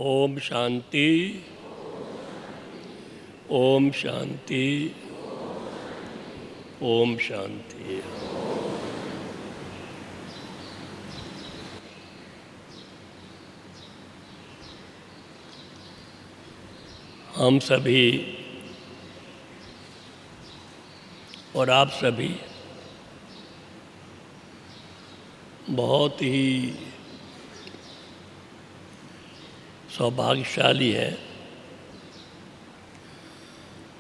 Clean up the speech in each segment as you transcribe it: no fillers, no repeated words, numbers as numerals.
ओम शांति। ओम शांति। ओम शांति। हम सभी और आप सभी बहुत ही सौभाग्यशाली हैं।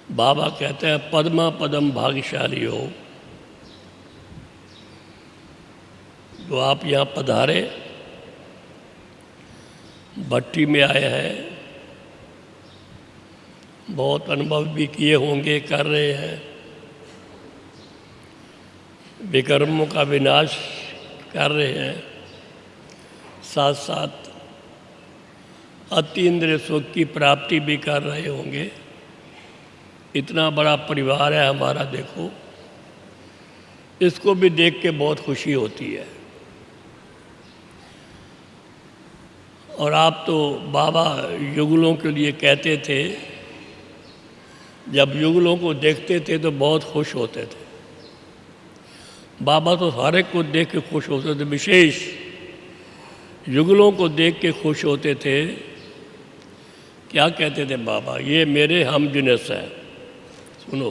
बाबा कहते हैं पद्मा पदम भाग्यशाली हो, जो आप यहाँ पधारे, भट्टी में आए हैं, बहुत अनुभव भी किए होंगे, कर रहे हैं, विकर्मों का विनाश कर रहे हैं, साथ साथ अतीन्द्रिय सुख की प्राप्ति भी कर रहे होंगे। इतना बड़ा परिवार है हमारा, देखो, इसको भी देख के बहुत खुशी होती है। और आप तो बाबा युगलों के लिए कहते थे, जब युगलों को देखते थे तो बहुत खुश होते थे। बाबा तो हर एक को देख के खुश होते थे, विशेष युगलों को देख के खुश होते थे। क्या कहते थे बाबा? ये मेरे हम जिनस हैं, सुनो,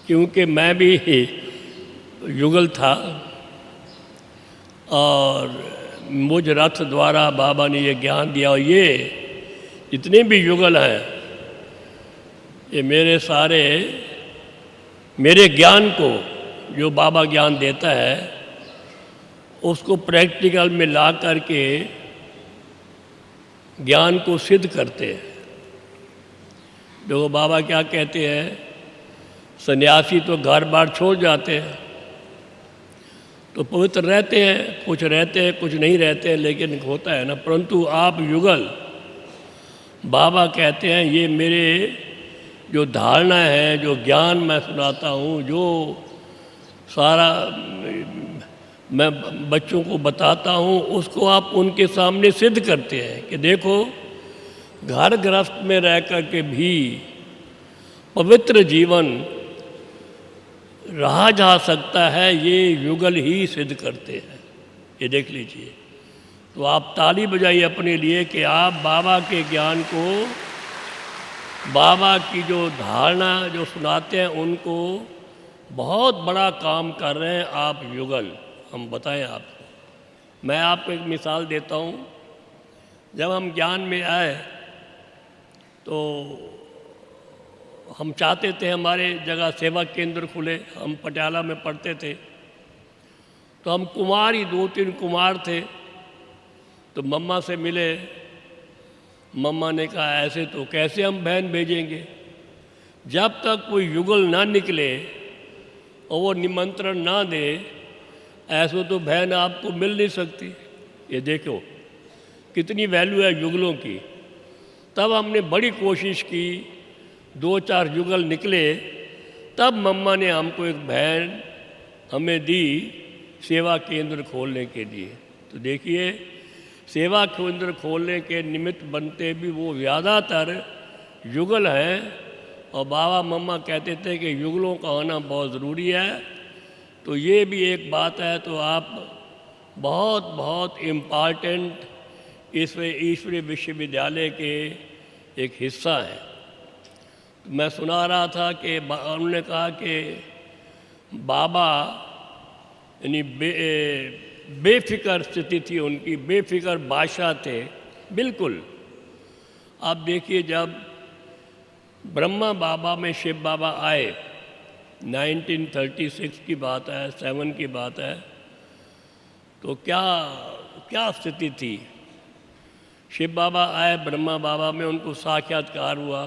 क्योंकि मैं भी युगल था और मुझ रथ द्वारा बाबा ने ये ज्ञान दिया। और ये जितने भी युगल हैं, ये मेरे सारे, मेरे ज्ञान को जो बाबा ज्ञान देता है उसको प्रैक्टिकल में ला करके ज्ञान को सिद्ध करते हैं। देखो बाबा क्या कहते हैं, सन्यासी तो घर बार छोड़ जाते हैं तो पवित्र रहते हैं, कुछ रहते हैं कुछ नहीं रहते हैं, लेकिन होता है ना। परंतु आप युगल, बाबा कहते हैं ये मेरे जो धारणा है, जो ज्ञान मैं सुनाता हूँ, जो सारा मैं बच्चों को बताता हूँ, उसको आप उनके सामने सिद्ध करते हैं कि देखो, घर गृहस्थ में रह कर के भी पवित्र जीवन रहा जा सकता है, ये युगल ही सिद्ध करते हैं। ये देख लीजिए। तो आप ताली बजाइए अपने लिए कि आप बाबा के ज्ञान को, बाबा की जो धारणा जो सुनाते हैं, उनको बहुत बड़ा काम कर रहे हैं आप युगल। हम बताएं आपको। मैं आपको एक मिसाल देता हूँ। जब हम ज्ञान में आए तो हम चाहते थे हमारे जगह सेवा केंद्र खुले। हम पटियाला में पढ़ते थे तो हम कुमार ही, 2-3 कुमार थे। तो मम्मा से मिले। मम्मा ने कहा ऐसे तो कैसे हम बहन भेजेंगे, जब तक कोई युगल ना निकले और वो निमंत्रण ना दे, ऐसे तो बहन आपको मिल नहीं सकती। ये देखो कितनी वैल्यू है युगलों की। तब हमने बड़ी कोशिश की, 2-4 युगल निकले, तब मम्मा ने हमको एक बहन हमें दी सेवा केंद्र खोलने के लिए। तो देखिए, सेवा केंद्र खोलने के निमित्त बनते भी वो ज़्यादातर युगल हैं। और बाबा मम्मा कहते थे कि युगलों का आना बहुत ज़रूरी है। तो ये भी एक बात है। तो आप बहुत बहुत इम्पॉर्टेंट ईश्वरीय विश्वविद्यालय के एक हिस्सा हैं। मैं सुना रहा था कि उन्होंने कहा कि बाबा यानी बेफिक्र स्थिति थी उनकी, बेफिक्र बादशाह थे बिल्कुल। आप देखिए, जब ब्रह्मा बाबा में शिव बाबा आए, 1936 की बात है, 7 की बात है, तो क्या क्या स्थिति थी। शिव बाबा आए ब्रह्मा बाबा में, उनको साक्षात्कार हुआ।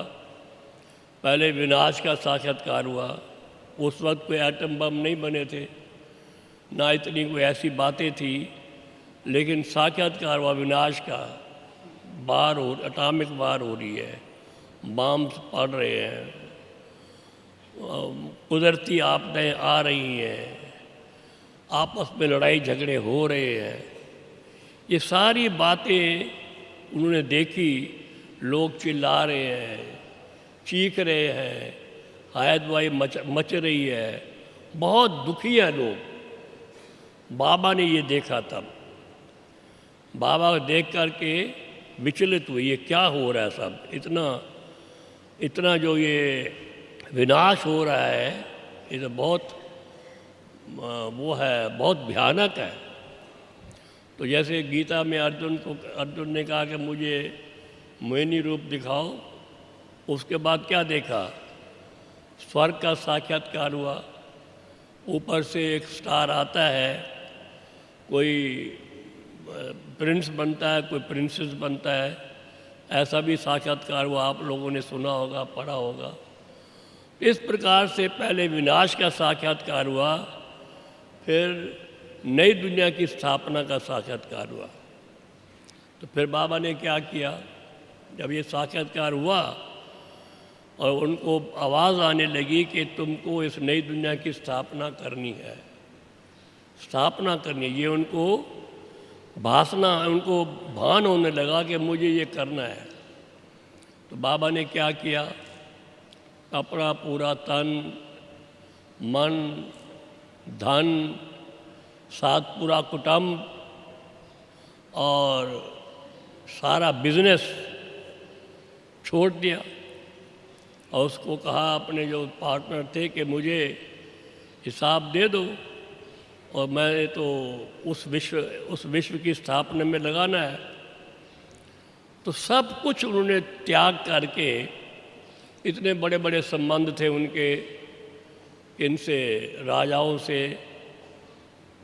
पहले विनाश का साक्षात्कार हुआ। उस वक्त कोई एटम बम नहीं बने थे, ना इतनी कोई ऐसी बातें थी, लेकिन साक्षात्कार हुआ विनाश का। एटॉमिक वार हो रही है, बम्स पड़ रहे हैं, कुदरती आपदाएं आ रही हैं, आपस में लड़ाई झगड़े हो रहे हैं। ये सारी बातें उन्होंने देखी, लोग चिल्ला रहे हैं, चीख रहे हैं, हायदवाई मच रही है, बहुत दुखी है लोग। बाबा ने ये देखा, तब बाबा को देख कर के विचलित हुए, ये क्या हो रहा है सब, इतना जो ये विनाश हो रहा है, ये तो बहुत वो है, बहुत भयानक है। तो जैसे गीता में अर्जुन ने कहा कि मुझे मोहिनी रूप दिखाओ, उसके बाद क्या देखा, स्वर्ग का साक्षात्कार हुआ। ऊपर से एक स्टार आता है, कोई प्रिंस बनता है, कोई प्रिंसेस बनता है, ऐसा भी साक्षात्कार हुआ, आप लोगों ने सुना होगा, पढ़ा होगा। इस प्रकार से पहले विनाश का साक्षात्कार हुआ, फिर नई दुनिया की स्थापना का साक्षात्कार हुआ। तो फिर बाबा ने क्या किया, जब ये साक्षात्कार हुआ और उनको आवाज़ आने लगी कि तुमको इस नई दुनिया की स्थापना करनी है, ये उनको उनको भान होने लगा कि मुझे ये करना है। तो बाबा ने क्या किया, अपना पूरा तन, मन, धन, साथ पूरा कुटुंब और सारा बिजनेस छोड़ दिया और उसको कहा, अपने जो पार्टनर थे, कि मुझे हिसाब दे दो और मैंने तो उस विश्व की स्थापना में लगाना है। तो सब कुछ उन्होंने त्याग करके, इतने बड़े बड़े संबंध थे उनके इनसे, राजाओं से,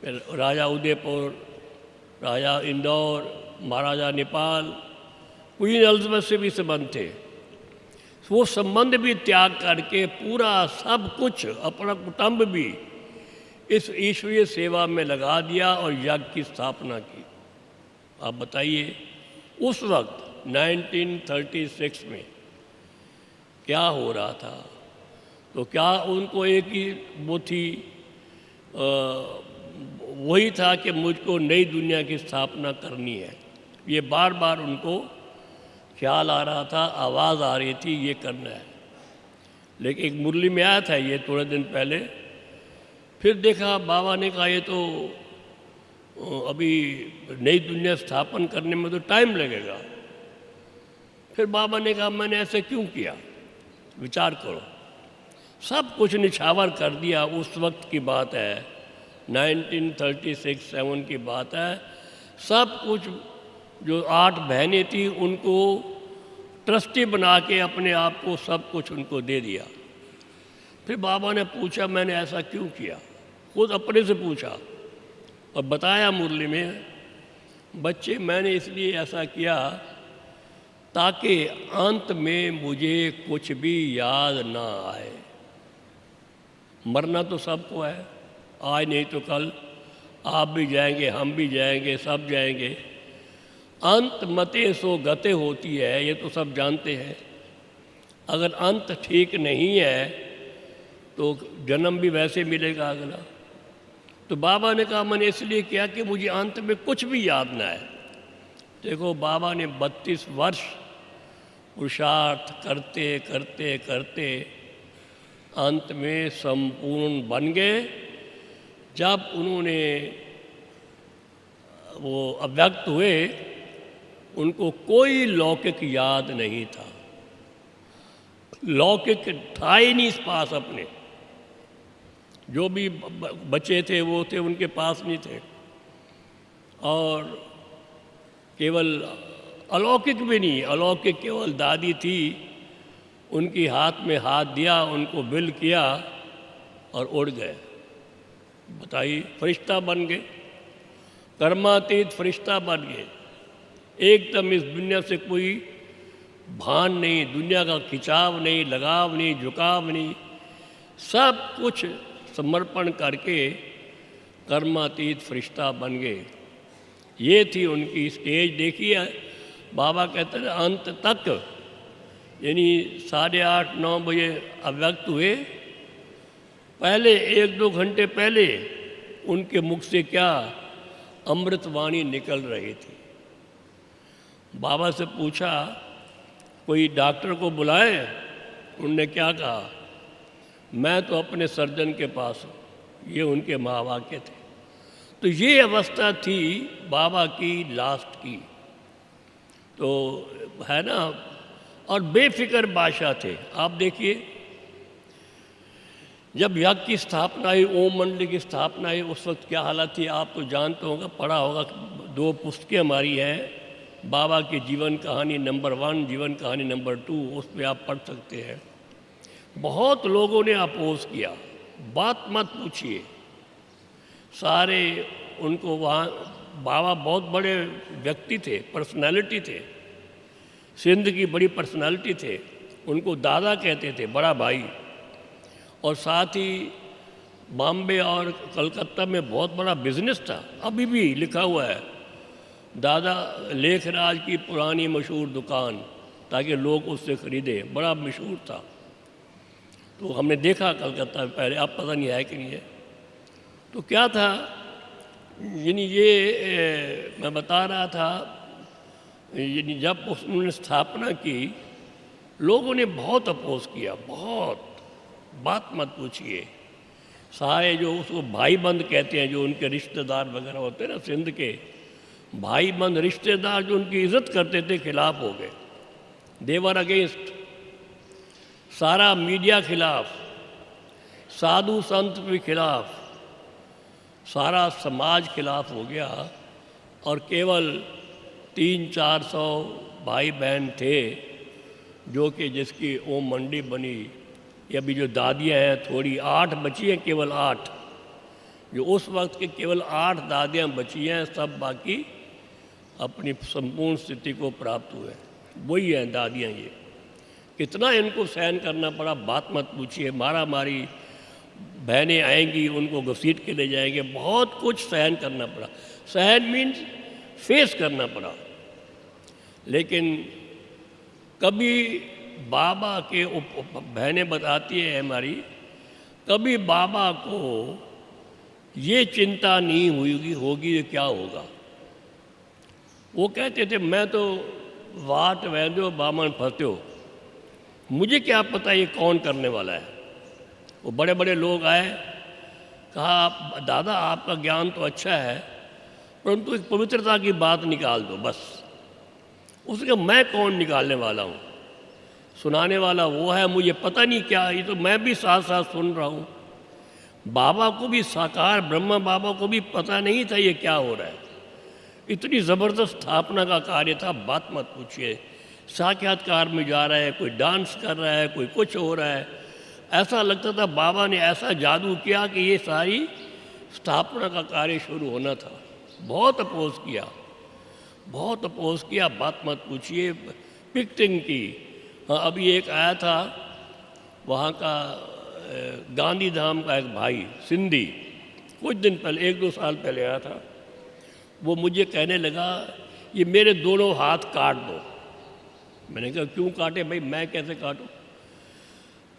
राजा उदयपुर, राजा इंदौर, महाराजा नेपाल, क्वीन एलिजाबेथ से भी संबंध थे। वो संबंध भी त्याग करके पूरा सब कुछ, अपना कुटुंब भी इस ईश्वरीय सेवा में लगा दिया और यज्ञ की स्थापना की। आप बताइए उस वक्त 1936 में क्या हो रहा था। तो क्या उनको एक ही वो थी, वही था कि मुझको नई दुनिया की स्थापना करनी है। ये बार बार उनको ख्याल आ रहा था, आवाज़ आ रही थी, ये करना है। लेकिन एक मुरली में आया था ये थोड़े दिन पहले, फिर देखा बाबा ने कहा ये तो अभी नई दुनिया स्थापन करने में तो टाइम लगेगा। फिर बाबा ने कहा मैंने ऐसे क्यों किया, विचार करो। सब कुछ निछावर कर दिया। उस वक्त की बात है, 1936-7 की बात है। सब कुछ, जो 8 बहनें थी उनको ट्रस्टी बना के अपने आप को सब कुछ उनको दे दिया। फिर बाबा ने पूछा मैंने ऐसा क्यों किया, खुद अपने से पूछा और बताया मुरली में, बच्चे मैंने इसलिए ऐसा किया ताकि अंत में मुझे कुछ भी याद ना आए। मरना तो सबको है, आज नहीं तो कल आप भी जाएंगे, हम भी जाएंगे, सब जाएंगे। अंत मते सो गते होती है, ये तो सब जानते हैं। अगर अंत ठीक नहीं है तो जन्म भी वैसे मिलेगा अगला। तो बाबा ने कहा मैंने इसलिए किया कि मुझे अंत में कुछ भी याद ना आए। देखो बाबा ने 32 वर्ष पुरुषार्थ करते करते करते अंत में संपूर्ण बन गए। जब उन्होंने वो अव्यक्त हुए, उनको कोई लौकिक याद नहीं था, लौकिक था ही नहीं इस पास अपने। जो भी बच्चे थे वो थे, उनके पास नहीं थे। और केवल अलौकिक भी नहीं, अलौकिक केवल दादी थी, उनकी हाथ में हाथ दिया, उनको बिल किया और उड़ गए। बताइए, फरिश्ता बन गए, कर्मातीत फरिश्ता बन गए। एकदम इस दुनिया से कोई भान नहीं, दुनिया का खिंचाव नहीं, लगाव नहीं, झुकाव नहीं, सब कुछ समर्पण करके कर्मातीत फरिश्ता बन गए। ये थी उनकी स्टेज। देखिए बाबा कहते थे अंत तक, यानी 8:30-9 बजे अव्यक्त हुए, पहले 1-2 घंटे पहले उनके मुख से क्या अमृतवाणी निकल रही थी। बाबा से पूछा कोई डॉक्टर को बुलाएं? उनने क्या कहा, मैं तो अपने सर्जन के पास हूँ। ये उनके महावाक्य थे। तो ये अवस्था थी बाबा की लास्ट की, तो है ना। और बेफिक्र बादशाह थे। आप देखिए, जब यज्ञ की स्थापना हुई, ओम मंडली की स्थापना हुई, उस वक्त क्या हालत थी आप तो जानते होंगे, पढ़ा होगा। 2 पुस्तकें हमारी हैं, बाबा की जीवन कहानी नंबर 1, जीवन कहानी नंबर 2, उस पर आप पढ़ सकते हैं। बहुत लोगों ने अपोज किया, बात मत पूछिए, सारे उनको वहाँ, बाबा बहुत बड़े व्यक्ति थे, पर्सनालिटी थे, सिंध की बड़ी पर्सनालिटी थे, उनको दादा कहते थे, बड़ा भाई। और साथ ही बॉम्बे और कलकत्ता में बहुत बड़ा बिजनेस था, अभी भी लिखा हुआ है, दादा लेखराज की पुरानी मशहूर दुकान, ताकि लोग उससे ख़रीदे, बड़ा मशहूर था। तो हमने देखा कलकत्ता में पहले, अब पता नहीं है कि नहीं है। तो क्या था, यानी ये मैं बता रहा था, यानी जब उन्होंने स्थापना की, लोगों ने बहुत अपोज किया, बहुत, बात मत पूछिए। सारे जो उसको भाई बंद कहते हैं, जो उनके रिश्तेदार वगैरह होते हैं ना, सिंध के भाई बंद रिश्तेदार जो उनकी इज्जत करते थे, खिलाफ हो गए, देवर अगेंस्ट। सारा मीडिया खिलाफ, साधु संत भी खिलाफ, सारा समाज खिलाफ हो गया। और केवल 300-400 भाई बहन थे जो कि जिसकी ओम मंडी बनी। ये अभी जो दादियाँ हैं थोड़ी 8 बची हैं, केवल 8, जो उस वक्त के केवल 8 दादियाँ बची हैं, सब बाकी अपनी संपूर्ण स्थिति को प्राप्त हुए, वही हैं दादियाँ। ये कितना इनको सहन करना पड़ा, बात मत पूछिए। मारा मारी, बहनें आएंगी उनको घसीट के ले जाएंगे, बहुत कुछ सहन करना पड़ा। सहन मीन्स फेस करना पड़ा। लेकिन कभी बाबा के बहनें बताती है हमारी, कभी बाबा को ये चिंता नहीं हुई होगी ये क्या होगा। वो कहते थे मैं तो वाट वैद्यो बामन फत्यो, मुझे क्या पता ये कौन करने वाला है। वो बड़े बड़े लोग आए, कहा आप दादा आपका ज्ञान तो अच्छा है, परंतु एक पवित्रता की बात निकाल दो बस। उसने कहा मैं कौन निकालने वाला हूँ, सुनाने वाला वो है, मुझे पता नहीं क्या, ये तो मैं भी साथ साथ सुन रहा हूँ। बाबा को भी, साकार ब्रह्मा बाबा को भी पता नहीं था ये क्या हो रहा है। इतनी ज़बरदस्त स्थापना का कार्य था, बात मत पूछिए। साक्षात्कार में जा रहा है, कोई डांस कर रहा है, कोई कुछ हो रहा है। ऐसा लगता था बाबा ने ऐसा जादू किया कि ये सारी स्थापना का कार्य शुरू होना था। बहुत अपोज किया, बहुत अपोज किया, बात मत पूछिए। पिक्टिंग की, हाँ अभी एक आया था वहाँ का गांधी धाम का एक भाई सिंधी, कुछ दिन पहले, 1-2 साल पहले आया था। वो मुझे कहने लगा ये मेरे दोनों हाथ काट दो। मैंने कहा क्यों काटे भाई, मैं कैसे काटूं।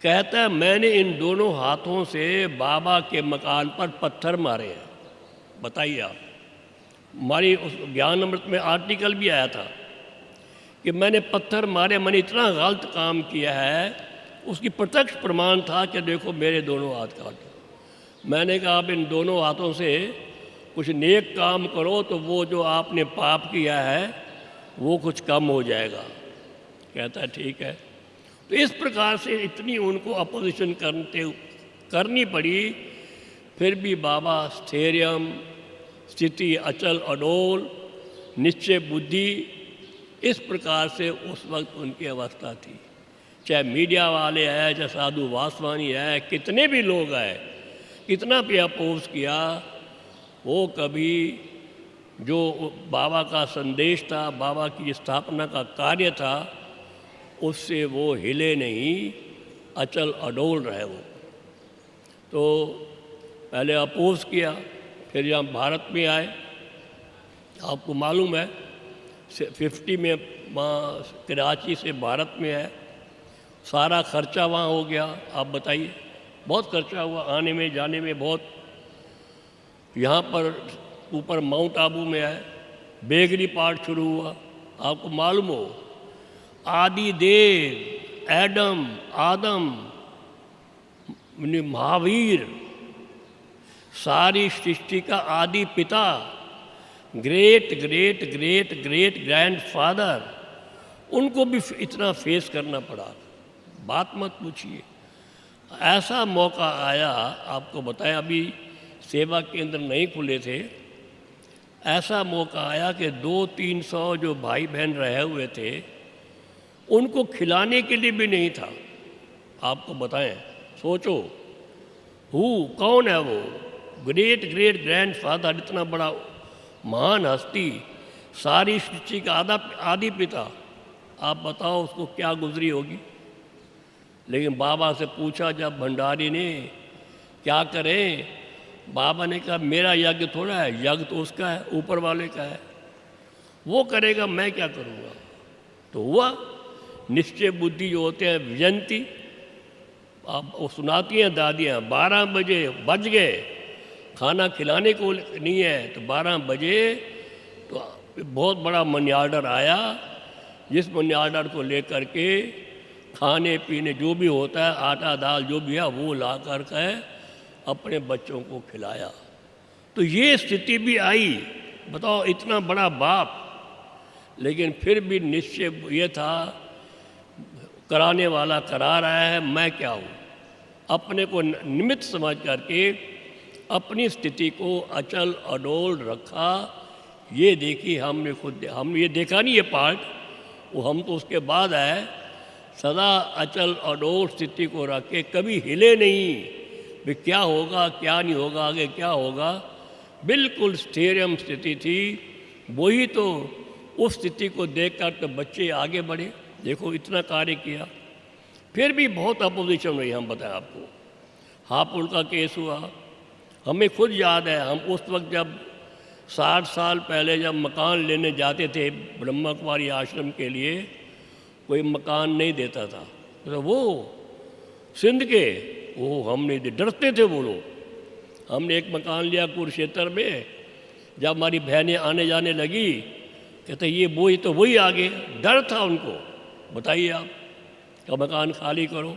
कहता है मैंने इन दोनों हाथों से बाबा के मकान पर पत्थर मारे हैं। बताइए आप, हमारी उस ज्ञान अमृत में आर्टिकल भी आया था कि मैंने पत्थर मारे, मैंने इतना गलत काम किया है। उसकी प्रत्यक्ष प्रमाण था कि देखो मेरे दोनों हाथ काटे। मैंने कहा आप इन दोनों हाथों से कुछ नेक काम करो तो वो जो आपने पाप किया है वो कुछ कम हो जाएगा। कहता है ठीक है। तो इस प्रकार से इतनी उनको अपोजिशन करनी पड़ी, फिर भी बाबा स्थैर्यम, स्थिति अचल अडोल, निश्चय बुद्धि, इस प्रकार से उस वक्त उनकी अवस्था थी। चाहे मीडिया वाले आए, चाहे साधु वासवानी आए, कितने भी लोग आए, कितना भी अपोज किया, वो कभी जो बाबा का संदेश था, बाबा की स्थापना का कार्य था, उससे वो हिले नहीं, अचल अडोल रहे वो। तो पहले अपोज किया, फिर यहाँ भारत में आए। आपको मालूम है 50 में वहाँ कराची से भारत में है, सारा खर्चा वहाँ हो गया। आप बताइए, बहुत खर्चा हुआ आने में जाने में बहुत। यहाँ पर ऊपर माउंट आबू में है, बेगरी पार्ट शुरू हुआ। आपको मालूम हो, आदि देव, एडम, आदम, महावीर, सारी सृष्टि का आदि पिता, great great great great grandfather, उनको भी इतना फेस करना पड़ा। बात मत पूछिए। ऐसा मौका आया, आपको बताएं, अभी सेवा केंद्र नहीं खुले थे, ऐसा मौका आया कि 200-300 जो भाई बहन रहे हुए थे, उनको खिलाने के लिए भी नहीं था। आपको बताएं, सोचो, कौन है वो ग्रेट ग्रेट ग्रैंडफादर, इतना बड़ा महान हस्ती, सारी सृष्टि का आदि पिता। आप बताओ उसको क्या गुजरी होगी। लेकिन बाबा से पूछा जब भंडारी ने, क्या करें? बाबा ने कहा, मेरा यज्ञ थोड़ा है, यज्ञ तो उसका है, ऊपर वाले का है, वो करेगा, मैं क्या करूँगा। तो हुआ। निश्चय बुद्धि जो होते हैं, विजंती, आप वो सुनाती हैं दादियाँ, 12 बजे बज गए, खाना खिलाने को नहीं है, तो 12 बजे तो बहुत बड़ा मनी आर्डर आया, जिस मनी आर्डर को लेकर के खाने पीने जो भी होता है, आटा दाल जो भी है, वो ला कर के अपने बच्चों को खिलाया। तो ये स्थिति भी आई। बताओ, इतना बड़ा बाप, लेकिन फिर भी निश्चय ये था, कराने वाला करा रहा है, मैं क्या हूँ। अपने को निमित्त समझ करके अपनी स्थिति को अचल अडोल रखा। ये देखी हमने खुद, हम ये देखा नहीं ये पार्ट, वो हम तो उसके बाद आए। सदा अचल अडोल स्थिति को रख के कभी हिले नहीं, भी क्या होगा क्या नहीं होगा, आगे क्या होगा। बिल्कुल स्थिरम स्थिति थी। वही तो, उस स्थिति को देखकर तो बच्चे आगे बढ़े। देखो, इतना कार्य किया, फिर भी बहुत अपोजिशन हुई। हम बताएं आपको, हापुड़ का केस हुआ, हमें खुद याद है। हम उस वक्त जब 60 साल पहले जब मकान लेने जाते थे ब्रह्मा कुमारी आश्रम के लिए, कोई मकान नहीं देता था। तो वो सिंध के, वो हमने डरते थे वो लोग। हमने एक मकान लिया कुरुक्षेत्र में। जब हमारी बहनें आने जाने लगी, कहते ये वो तो वही आ गए। डर था उनको। बताइए आप, का मकान खाली करो।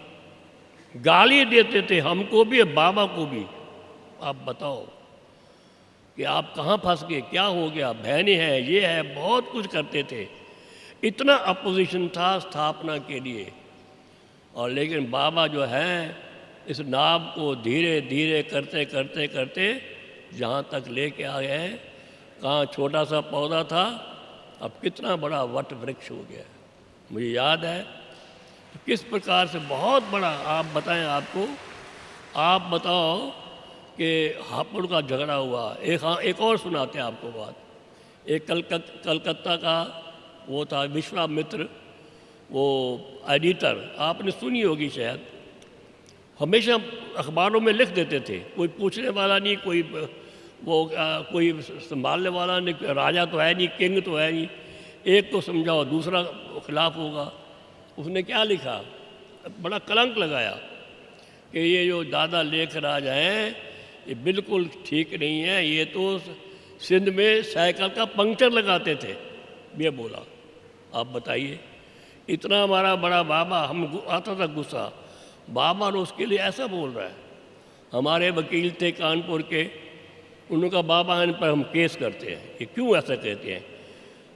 गाली देते थे हमको भी, बाबा को भी। आप बताओ कि आप कहाँ फंस गए, क्या हो गया, बहनें हैं, ये है, बहुत कुछ करते थे। इतना अपोजिशन था स्थापना के लिए। और लेकिन बाबा जो है, इस नाव को धीरे धीरे करते करते करते जहाँ तक लेके आ गए। कहाँ छोटा सा पौधा था, अब कितना बड़ा वट वृक्ष हो गया। मुझे याद है तो किस प्रकार से बहुत बड़ा। आप बताएं, आपको आप बताओ कि हापुड़ का झगड़ा हुआ। एक और सुनाते हैं आपको बात। एक कलकत्ता का वो था विश्वामित्र, वो एडिटर, आपने सुनी होगी शायद। हमेशा अखबारों में लिख देते थे, कोई पूछने वाला नहीं, कोई कोई संभालने वाला नहीं, राजा तो है नहीं, किंग तो है नहीं। एक को समझाओ, दूसरा खिलाफ होगा। उसने क्या लिखा, बड़ा कलंक लगाया कि ये जो दादा लेख राज हैं, ये बिल्कुल ठीक नहीं है। ये तो सिंध में साइकिल का पंक्चर लगाते थे, ये बोला। आप बताइए, इतना हमारा बड़ा बाबा, हम आता था गुस्सा। बाबा ने उसके लिए ऐसा बोल रहा है। हमारे वकील थे कानपुर के, उनका बाबा इन पर हम केस करते हैं, ये क्यों ऐसा कहते हैं।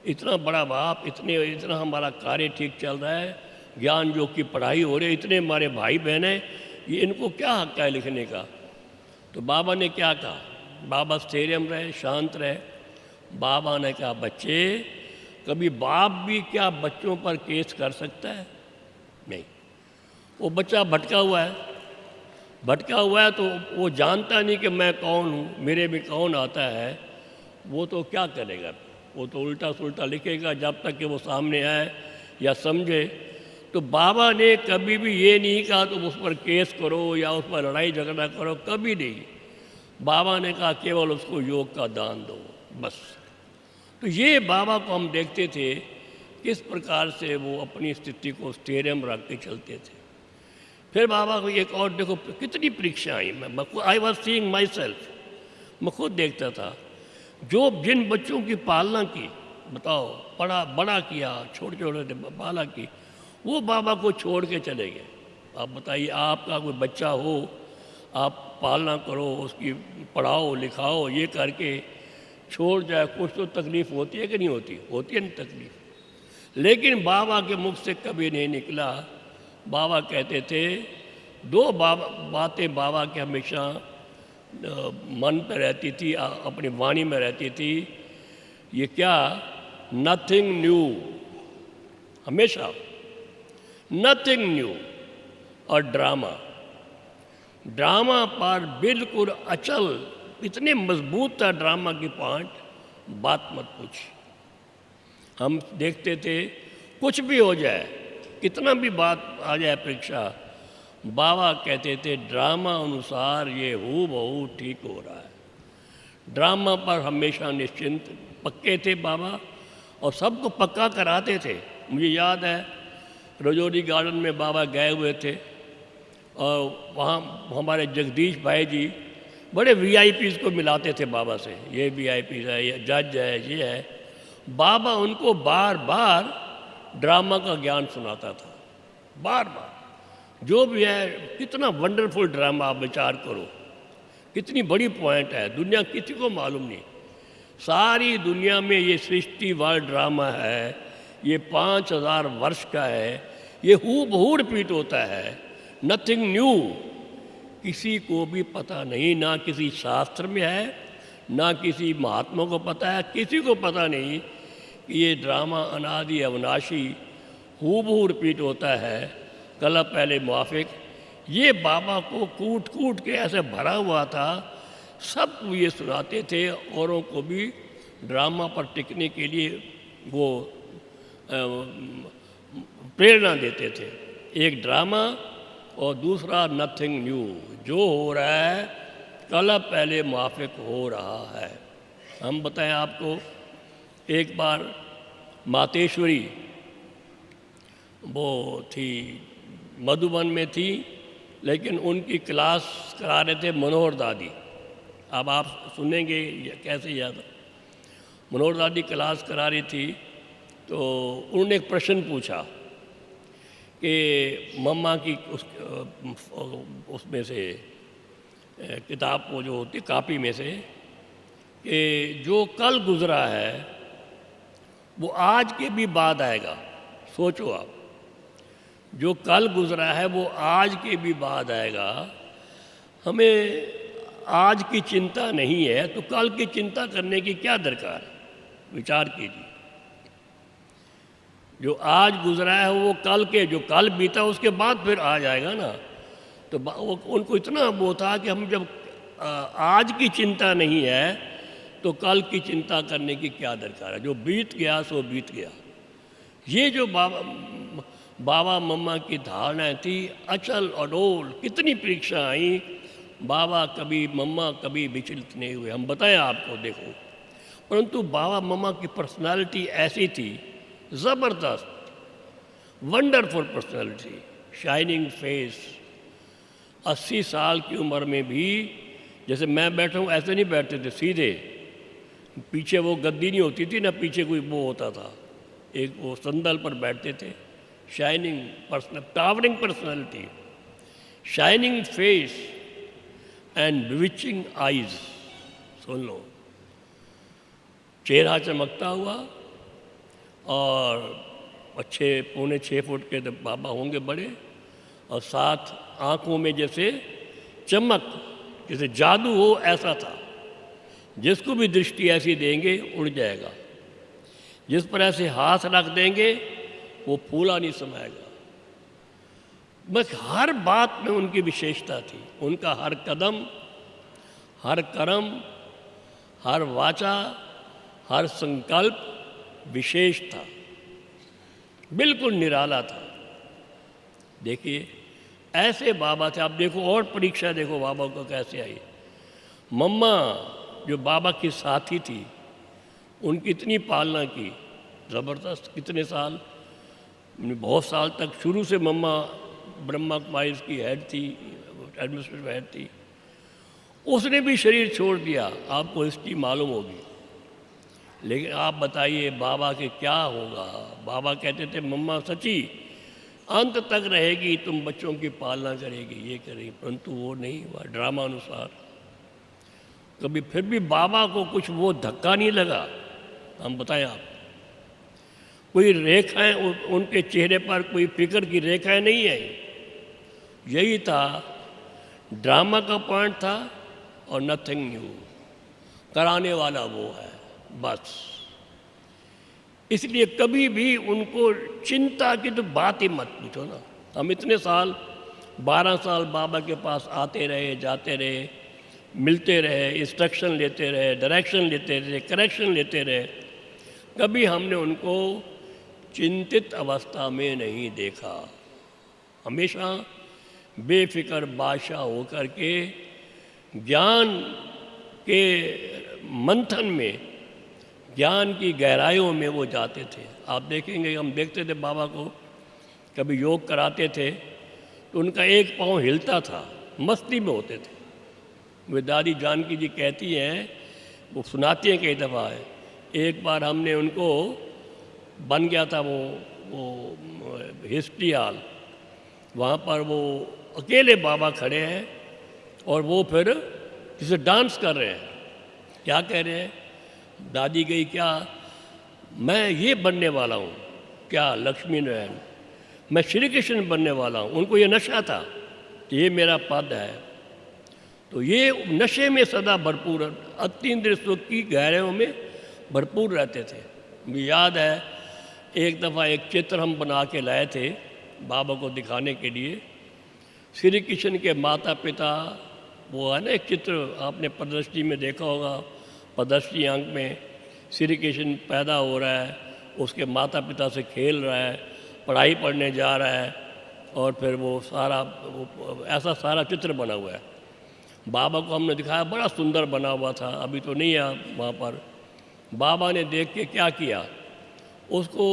इतना बड़ा बाप, इतना हमारा कार्य ठीक चल रहा है, ज्ञान योग की पढ़ाई हो रही है, इतने हमारे भाई बहन हैं, ये इनको क्या हक है लिखने का। तो बाबा ने क्या कहा, बाबा स्थैर्य रहे, शांत रहे। बाबा ने कहा, बच्चे, कभी बाप भी क्या बच्चों पर केस कर सकता है? नहीं। वो बच्चा भटका हुआ है तो वो जानता नहीं कि मैं कौन हूँ, मेरे में कौन आता है। वो तो क्या करेगा, वो तो उल्टा सुल्टा लिखेगा जब तक कि वो सामने आए या समझे। तो बाबा ने कभी भी ये नहीं कहा तुम उस पर केस करो या उस पर लड़ाई झगड़ा करो, कभी नहीं। बाबा ने कहा केवल उसको योग का दान दो, बस। तो ये बाबा को हम देखते थे किस प्रकार से वो अपनी स्थिति को स्टेरियम रख के चलते थे। फिर बाबा को एक और देखो कितनी परीक्षा आई। मैं I was seeing my self, मैं खुद देखता था। जो जिन बच्चों की पालना की बताओ, पढ़ा बड़ा किया, छोटे छोटे बाला की, वो बाबा को छोड़ के चले गए। आप बताइए, आपका कोई बच्चा हो, आप पालना करो, उसकी पढ़ाओ लिखाओ, ये करके छोड़ जाए, कुछ तो तकलीफ़ होती है कि नहीं होती? होती है ना तकलीफ़। लेकिन बाबा के मुख से कभी नहीं निकला। बाबा कहते थे, दो बातें बाबा के हमेशा मन पे रहती थी, अपनी वाणी में रहती थी। ये क्या? नथिंग न्यू, हमेशा नथिंग न्यू, और ड्रामा। ड्रामा पर बिल्कुल अचल, इतने मजबूत था ड्रामा की पॉइंट, बात मत पूछ। हम देखते थे कुछ भी हो जाए, कितना भी बात आ जाए परीक्षा, बाबा कहते थे ड्रामा अनुसार ये हूबहू ठीक हो रहा है। ड्रामा पर हमेशा निश्चिंत पक्के थे बाबा, और सबको पक्का कराते थे। मुझे याद है रजौरी गार्डन में बाबा गए हुए थे, और वहाँ हमारे जगदीश भाई जी बड़े वीआईपीज़ को मिलाते थे बाबा से, ये वीआईपीज़ है, ये जज है, ये है। बाबा उनको बार बार ड्रामा का ज्ञान सुनाता था, बार बार। जो भी है, कितना वंडरफुल ड्रामा, आप विचार करो, कितनी बड़ी पॉइंट है, दुनिया किसी को मालूम नहीं। सारी दुनिया में ये सृष्टि वर्ल्ड ड्रामा है, ये 5000 वर्ष का है, ये हूबहू रिपीट होता है, नथिंग न्यू। किसी को भी पता नहीं, ना किसी शास्त्र में है, ना किसी महात्मा को पता है, किसी को पता नहीं कि ये ड्रामा अनादि अविनाशी हूबहू रिपीट होता है, कल पहले मुआफिक। ये बाबा को कूट कूट के ऐसे भरा हुआ था, सबको ये सुनाते थे, औरों को भी ड्रामा पर टिकने के लिए वो प्रेरणा देते थे। एक ड्रामा और दूसरा नथिंग न्यू, जो हो रहा है कल पहले मुआफिक हो रहा है। हम बताएं आपको, एक बार मातेश्वरी वो थी, मधुबन में थी, लेकिन उनकी क्लास करा रहे थे मनोहर दादी। अब आप सुनेंगे कैसे याद। मनोहर दादी क्लास करा रही थी, तो उन्होंने एक प्रश्न पूछा कि मम्मा की उसमें से किताब को जो होती कापी में से, कि जो कल गुज़रा है वो आज के भी बाद आएगा। सोचो आप, जो कल गुज़रा है वो आज के भी बाद आएगा। हमें आज की चिंता नहीं है, तो कल की चिंता करने की क्या दरकार है? विचार कीजिए। जो आज गुजरा है वो कल के, जो कल बीता उसके बाद फिर आ जाएगा ना। तो उनको इतना वो था कि हम जब आज की चिंता नहीं है तो कल की चिंता करने की क्या दरकार है? जो बीत गया सो बीत गया। ये जो बाबा मम्मा की धारणाएं थी, अचल अडोल, कितनी परीक्षा आई, बाबा कभी मम्मा कभी विचलित नहीं हुए। हम बताएं आपको, देखो, परंतु बाबा मम्मा की पर्सनालिटी ऐसी थी, ज़बरदस्त, वंडरफुल पर्सनालिटी, शाइनिंग फेस। 80 साल की उम्र में भी जैसे मैं बैठा हूँ ऐसे नहीं बैठते थे, सीधे। पीछे वो गद्दी नहीं होती थी ना, पीछे कोई वो होता था, एक वो संदल पर बैठते थे। Shining personal, towering personality, shining face and bewitching eyes. सुन लो, चेहरा चमकता हुआ, और 6.25 फुट के तो बाबा होंगे बड़े, और साथ आँखों में जैसे चमक, जैसे जादू हो, ऐसा था। जिसको भी दृष्टि ऐसी देंगे उड़ जाएगा, जिस पर ऐसे हाथ रख देंगे वो फूला नहीं समाएगा। बस हर बात में उनकी विशेषता थी। उनका हर कदम, हर कर्म, हर वाचा, हर संकल्प विशेष था, बिल्कुल निराला था। देखिए, ऐसे बाबा थे। आप देखो, और परीक्षा देखो बाबा को कैसे आई। मम्मा जो बाबा की साथी थी, उनकी इतनी पालना की, ज़बरदस्त। कितने साल, बहुत साल तक, शुरू से मम्मा ब्रह्मा कुमारी की हेड थी, एडमिनिस्ट्रेटिव हेड थी। उसने भी शरीर छोड़ दिया, आपको इसकी मालूम होगी। लेकिन आप बताइए बाबा के क्या होगा। बाबा कहते थे मम्मा सची अंत तक रहेगी, तुम बच्चों की पालना करेगी, ये करेगी, परंतु वो नहीं हुआ ड्रामा अनुसार। कभी फिर भी बाबा को कुछ वो धक्का नहीं लगा। हम बताएं आप, कोई रेखाएं उनके चेहरे पर कोई फिक्र की रेखाएं नहीं आई। यही था ड्रामा का पॉइंट था, और नथिंग न्यू, कराने वाला वो है बस। इसलिए कभी भी उनको चिंता की तो बात ही मत पूछो ना। हम इतने साल 12 साल बाबा के पास आते रहे, जाते रहे, मिलते रहे, इंस्ट्रक्शन लेते रहे, डायरेक्शन लेते रहे, करेक्शन लेते रहे, कभी हमने उनको चिंतित अवस्था में नहीं देखा। हमेशा बेफिक्र बादशाह होकर के ज्ञान के मंथन में, ज्ञान की गहराइयों में वो जाते थे। आप देखेंगे, हम देखते थे बाबा को कभी योग कराते थे तो उनका एक पाँव हिलता था, मस्ती में होते थे। वे दादी जानकी जी कहती हैं, वो सुनाती हैं कई दफ़ा है, एक बार हमने उनको बन गया था वो हिस्ट्री हॉल, वहाँ पर वो अकेले बाबा खड़े हैं और वो फिर किसी डांस कर रहे हैं। क्या कह रहे हैं? दादी गई, क्या मैं ये बनने वाला हूँ, क्या लक्ष्मी नारायण, मैं श्री कृष्ण बनने वाला हूँ। उनको ये नशा था कि ये मेरा पद है। तो ये नशे में सदा भरपूर, अतीन्द्रिय सुख की गहराइयों में भरपूर रहते थे। मुझे याद है एक दफ़ा एक चित्र हम बना के लाए थे बाबा को दिखाने के लिए। श्री कृष्ण के माता पिता, वो है ना एक चित्र आपने प्रदर्शनी में देखा होगा, प्रदर्शनी अंक में श्री कृष्ण पैदा हो रहा है, उसके माता पिता से खेल रहा है, पढ़ाई पढ़ने जा रहा है, और फिर वो सारा ऐसा सारा चित्र बना हुआ है। बाबा को हमने दिखाया, बड़ा सुंदर बना हुआ था, अभी तो नहीं है वहाँ पर। बाबा ने देख के क्या किया, उसको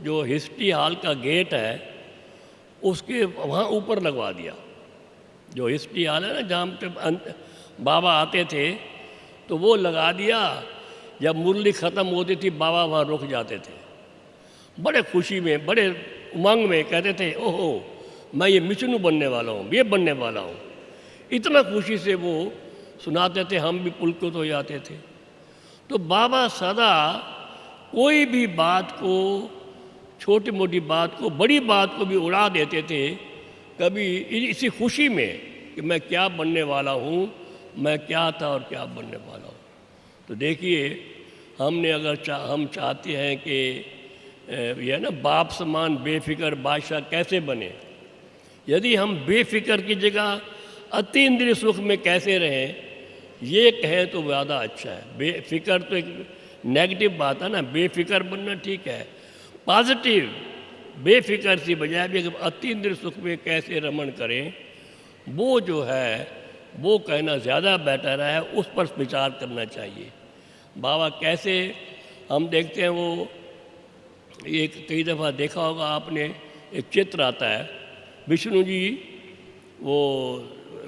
जो हिस्ट्री हॉल का गेट है उसके वहाँ ऊपर लगवा दिया। जो हिस्ट्री हॉल है ना जहाँ पे बाबा आते थे, तो वो लगा दिया। जब मुरली ख़त्म होती थी बाबा वहाँ रुक जाते थे, बड़े खुशी में, बड़े उमंग में कहते थे, ओहो मैं ये विष्णु बनने वाला हूँ, ये बनने वाला हूँ। इतना खुशी से वो सुनाते थे, हम भी पुलकित हो जाते थे। तो बाबा सदा कोई भी बात को, छोटी मोटी बात को, बड़ी बात को भी उड़ा देते थे, कभी इसी खुशी में कि मैं क्या बनने वाला हूँ, मैं क्या था और क्या बनने वाला हूँ। तो देखिए, हमने अगर हम चाहते हैं कि यह ना बाप समान बेफिक्र बादशाह कैसे बने, यदि हम बेफिक्र की जगह अतीन्द्रिय सुख में कैसे रहें, ये कहें तो ज़्यादा अच्छा है। बेफिक्र तो एक नेगेटिव बात है ना, बेफिक्र बनना ठीक है, पॉजिटिव बेफिक्र सी बजाय भी अतीन्द्रिय सुख में कैसे रमण करें, वो जो है वो कहना ज़्यादा बेटर है, उस पर विचार करना चाहिए। बाबा कैसे, हम देखते हैं वो एक कई दफ़ा देखा होगा आपने, एक चित्र आता है विष्णु जी वो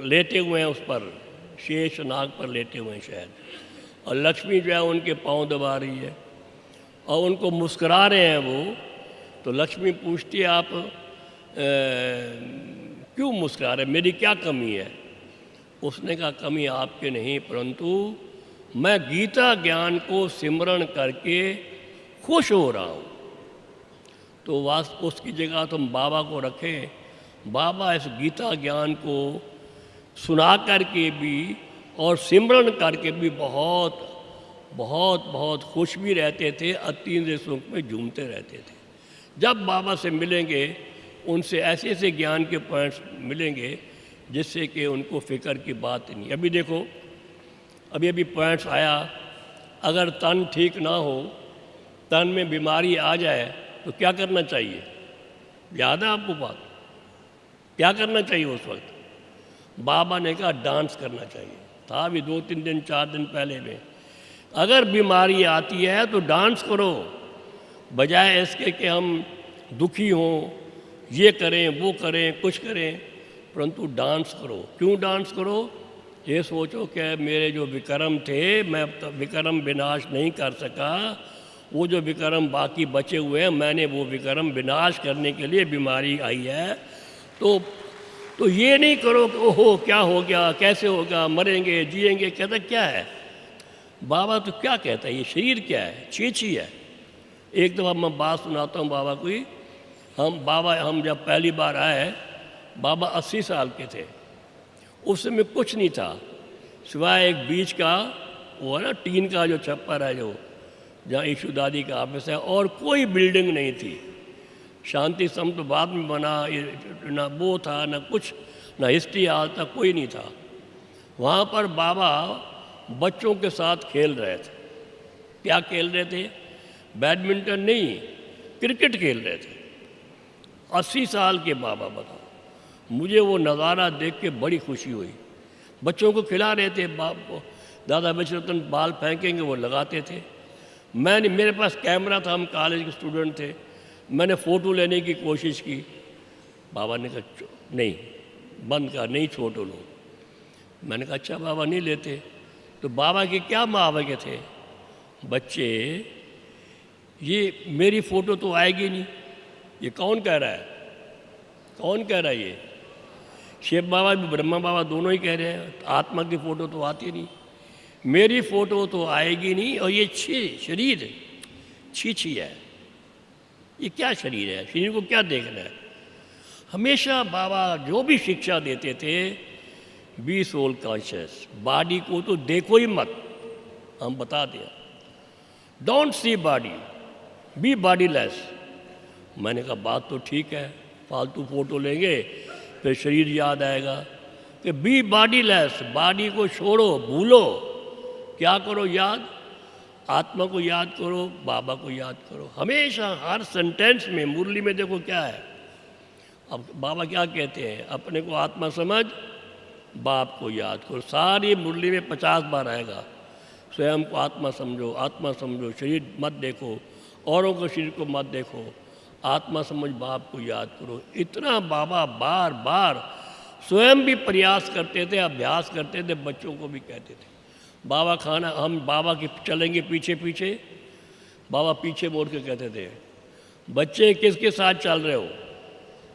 लेटे हुए हैं उस पर, शेष नाग पर लेटे हुए हैं शायद, और लक्ष्मी जो है उनके पाँव दबा रही है और उनको मुस्कुरा रहे हैं वो। तो लक्ष्मी पूछती है, आप क्यों मुस्कुरा रहे, मेरी क्या कमी है? उसने कहा, कमी आपके नहीं, परंतु मैं गीता ज्ञान को सिमरण करके खुश हो रहा हूँ। तो वास्तव उसकी जगह तुम बाबा को रखें। बाबा इस गीता ज्ञान को सुना करके भी और सिमरण करके भी बहुत बहुत बहुत खुश भी रहते थे, अतीन्द्रिय सुख में झूमते रहते थे। जब बाबा से मिलेंगे, उनसे ऐसे ऐसे ज्ञान के पॉइंट्स मिलेंगे जिससे कि उनको फिक्र की बात नहीं। अभी देखो, अभी पॉइंट्स आया, अगर तन ठीक ना हो, तन में बीमारी आ जाए तो क्या करना चाहिए? याद है आपको बात? क्या करना चाहिए उस वक्त? बाबा ने कहा डांस करना चाहिए। था अभी 2-3 दिन 4 दिन पहले में, अगर बीमारी आती है तो डांस करो, बजाय इसके कि हम दुखी हों, ये करें वो करें कुछ करें, परंतु डांस करो। क्यों डांस करो? ये सोचो कि मेरे जो विक्रम थे, मैं अब तक विक्रम विनाश नहीं कर सका, वो जो विक्रम बाकी बचे हुए हैं, मैंने वो विक्रम विनाश करने के लिए बीमारी आई है। तो ये नहीं करो कि ओहो क्या हो गया, कैसे होगा, मरेंगे जिएंगे। कहता क्या है बाबा, तो क्या कहता है, ये शरीर क्या है, चीची है। एक दफ़ा मैं बात सुनाता हूँ बाबा की। हम जब पहली बार आए, बाबा 80 साल के थे। उस समय कुछ नहीं था सिवाय एक बीच का वो है ना, टीन का जो छप्पर है, जो जहाँ ईशु दादी का ऑफिस है, और कोई बिल्डिंग नहीं थी। शांति स्तंभ तो बाद में बना, ना वो था ना कुछ, ना हिस्ट्री आज तक कोई नहीं था। वहाँ पर बाबा बच्चों के साथ खेल रहे थे। क्या खेल रहे थे? बैडमिंटन नहीं, क्रिकेट खेल रहे थे। 80 साल के बाबा, बताओ। मुझे वो नज़ारा देख के बड़ी खुशी हुई। बच्चों को खिला रहे थे, दादा बचरतन बाल फेंकेंगे वो लगाते थे। मेरे पास कैमरा था, हम कॉलेज के स्टूडेंट थे। मैंने फ़ोटो लेने की कोशिश की। बाबा ने कहा नहीं, बंद कर, नहीं फ़ोटो लो। मैंने कहा अच्छा बाबा नहीं लेते। तो बाबा के क्या मावके थे, बच्चे ये मेरी फ़ोटो तो आएगी नहीं, ये कौन कह रहा है, कौन कह रहा है? ये शिव बाबा भी ब्रह्मा बाबा दोनों ही कह रहे हैं आत्मा की फ़ोटो तो आती नहीं, मेरी फ़ोटो तो आएगी नहीं। और ये शरीर छी है, ये क्या शरीर है, शरीर को क्या देखना है। हमेशा बाबा जो भी शिक्षा देते थे, बी सोल कॉन्शियस, बॉडी को तो देखो ही मत। हम बता दिया, don't see body, be bodiless. मैंने कहा बात तो ठीक है, फालतू फ़ोटो लेंगे फिर शरीर याद आएगा। कि बी बॉडी लेस, बॉडी को छोड़ो, भूलो, क्या करो याद, आत्मा को याद करो, बाबा को याद करो। हमेशा हर सेंटेंस में, मुरली में देखो क्या है। अब बाबा क्या कहते हैं, अपने को आत्मा समझ, बाप को याद करो। सारी मुरली में 50 बार आएगा, स्वयं को आत्मा समझो, आत्मा समझो, शरीर मत देखो, औरों के शरीर को मत देखो, आत्मा समझ, बाप को याद करो। इतना बाबा बार बार स्वयं भी प्रयास करते थे, अभ्यास करते थे, बच्चों को भी कहते थे। बाबा खाना, हम बाबा के चलेंगे पीछे पीछे, बाबा पीछे मोड़ के कहते थे बच्चे किसके साथ चल रहे हो?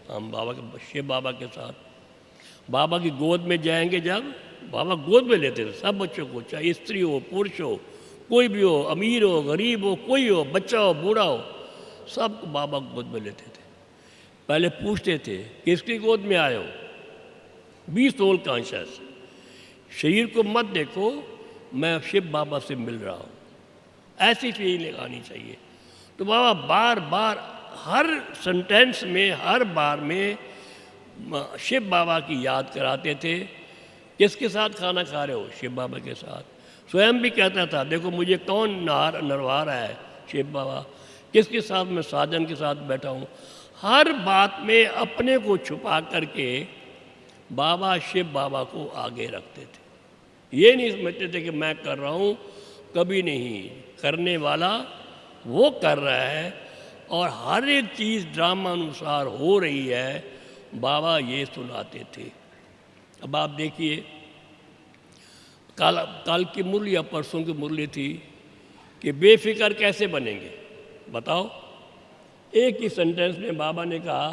हम बाबा के, शिव बाबा के साथ। बाबा की गोद में जाएंगे जब, बाबा गोद में लेते थे सब बच्चों को, चाहे स्त्री हो पुरुष हो, कोई भी हो, अमीर हो गरीब हो, कोई हो, बच्चा हो बूढ़ा हो, सबको बाबा गोद में लेते थे। पहले पूछते थे किसकी गोद में आए हो? बी सोल कॉन्शियस, शरीर को मत देखो, मैं शिव बाबा से मिल रहा हूँ, ऐसी फीलिंग आनी चाहिए। तो बाबा बार बार हर सेंटेंस में, हर बार में शिव बाबा की याद कराते थे। किसके साथ खाना खा रहे हो? शिव बाबा के साथ। स्वयं भी कहता था देखो मुझे कौन नरवा रहा है, शिव बाबा। किसके साथ? मैं साजन के साथ बैठा हूँ। हर बात में अपने को छुपा करके बाबा शिव बाबा को आगे रखते थे। ये नहीं समझते थे कि मैं कर रहा हूँ, कभी नहीं। करने वाला वो कर रहा है, और हर एक चीज़ ड्रामा अनुसार हो रही है, बाबा ये सुनाते थे। अब आप देखिए, कल की मुरली या परसों की मुरली थी कि बेफिक्र कैसे बनेंगे, बताओ। एक ही सेंटेंस में बाबा ने कहा